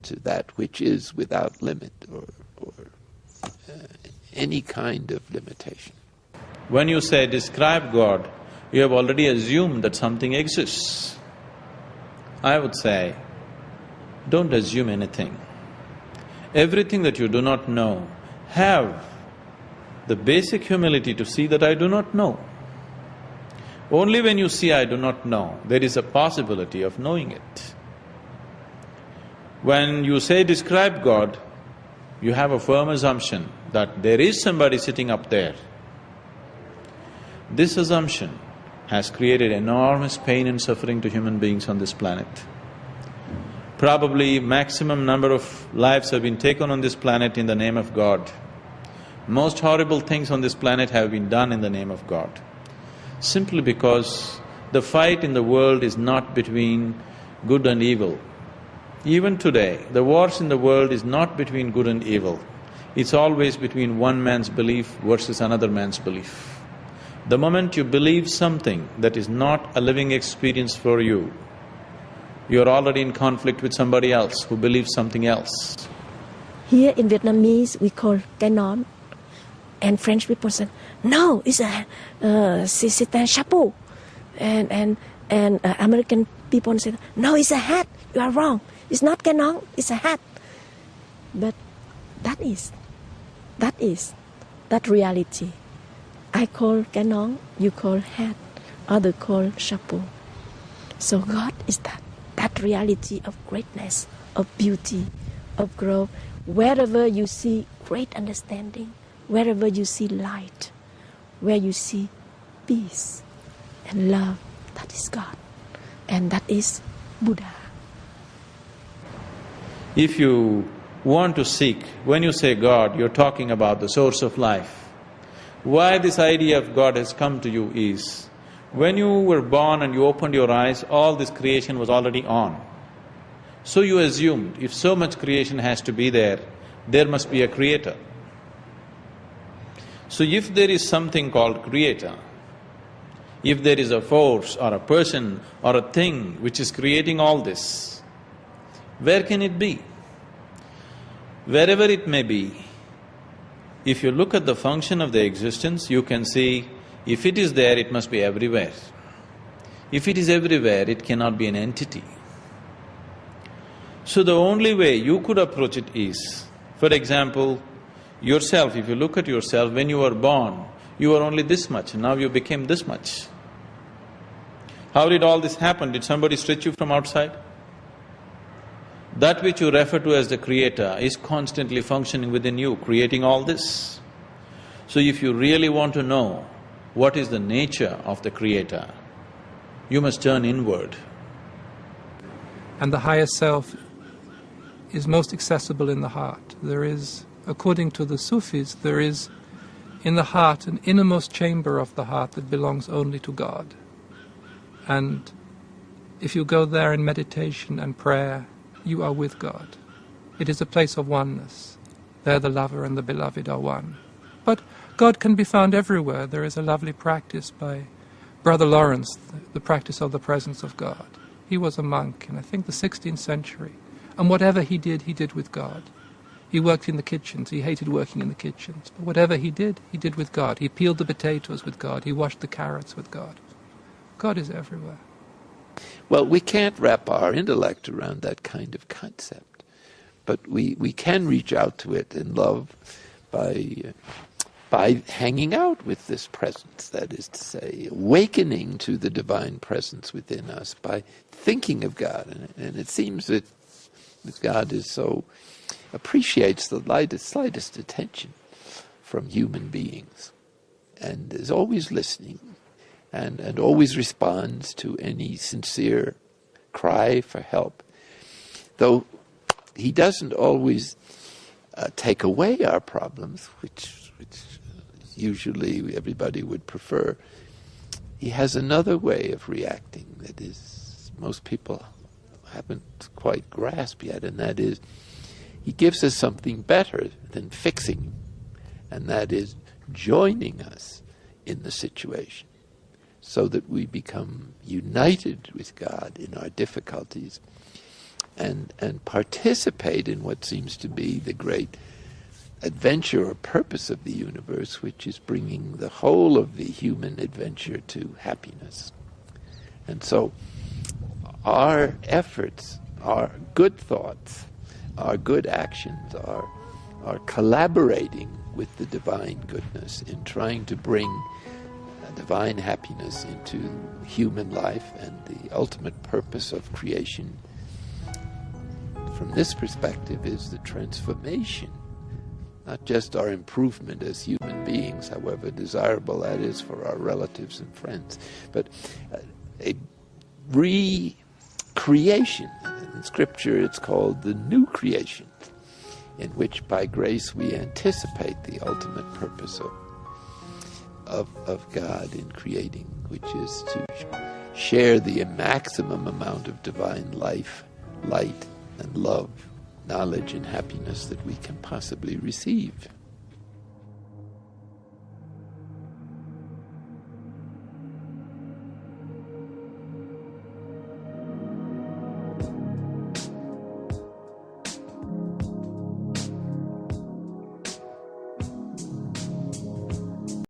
to that which is without limit or any kind of limitation. When you say describe God, you have already assumed that something exists. I would say, don't assume anything. Everything that you do not know, have the basic humility to see that I do not know. Only when you see I do not know, there is a possibility of knowing it. When you say describe God, you have a firm assumption that there is somebody sitting up there. This assumption has created enormous pain and suffering to human beings on this planet. Probably maximum number of lives have been taken on this planet in the name of God. Most horrible things on this planet have been done in the name of God. Simply because the fight in the world is not between good and evil. Even today, the wars in the world is not between good and evil. It's always between one man's belief versus another man's belief. The moment you believe something that is not a living experience for you, you're already in conflict with somebody else who believes something else. Here in Vietnamese, we call cái nón. And French people say, no, it's c'est un chapeau. And American people say, no, it's a hat. You are wrong. It's not cái nón, it's a hat. But that reality. I call cái nón, you call hat, other call chapeau. So God is that reality of greatness, of beauty, of growth. Wherever you see great understanding, wherever you see light, where you see peace and love, that is God. And that is Buddha. If you want to seek, when you say God, you're talking about the source of life. Why this idea of God has come to you is, when you were born and you opened your eyes, all this creation was already on. So you assumed, if so much creation has to be there must be a creator. So if there is something called creator, if there is a force or a person or a thing which is creating all this, where can it be? Wherever it may be, if you look at the function of the existence, you can see, if it is there, it must be everywhere. If it is everywhere, it cannot be an entity. So the only way you could approach it is, for example, yourself, if you look at yourself, when you were born, you were only this much, and now you became this much. How did all this happen? Did somebody stretch you from outside? That which you refer to as the creator is constantly functioning within you, creating all this. So if you really want to know what is the nature of the creator, you must turn inward. And the higher self is most accessible in the heart. There is, according to the Sufis, there is in the heart an innermost chamber of the heart that belongs only to God. And if you go there in meditation and prayer, you are with God. It is a place of oneness. There the lover and the beloved are one. But God can be found everywhere. There is a lovely practice by Brother Lawrence, the practice of the presence of God. He was a monk in, I think, the 16th century. And whatever he did with God. He worked in the kitchens, he hated working in the kitchens. But whatever he did with God. He peeled the potatoes with God, he washed the carrots with God. God is everywhere. Well, we can't wrap our intellect around that kind of concept, but we can reach out to it in love by hanging out with this presence, that is to say, awakening to the divine presence within us, by thinking of God. And it seems that God is so appreciates the slightest attention from human beings, and is always listening, and always responds to any sincere cry for help. Though he doesn't always take away our problems, which usually everybody would prefer. He has another way of reacting that is most people haven't quite grasped yet, and that is, he gives us something better than fixing, and that is joining us in the situation, so that we become united with God in our difficulties, and participate in what seems to be the great adventure or purpose of the universe, which is bringing the whole of the human adventure to happiness. And so our efforts, our good thoughts, our good actions are collaborating with the divine goodness in trying to bring divine happiness into human life and the ultimate purpose of creation. From this perspective is the transformation, not just our improvement as human beings, however desirable that is for our relatives and friends, but a recreation. In Scripture it's called the new creation, in which by grace we anticipate the ultimate purpose of God in creating, which is to share the maximum amount of divine life, light, and love, knowledge and happiness that we can possibly receive.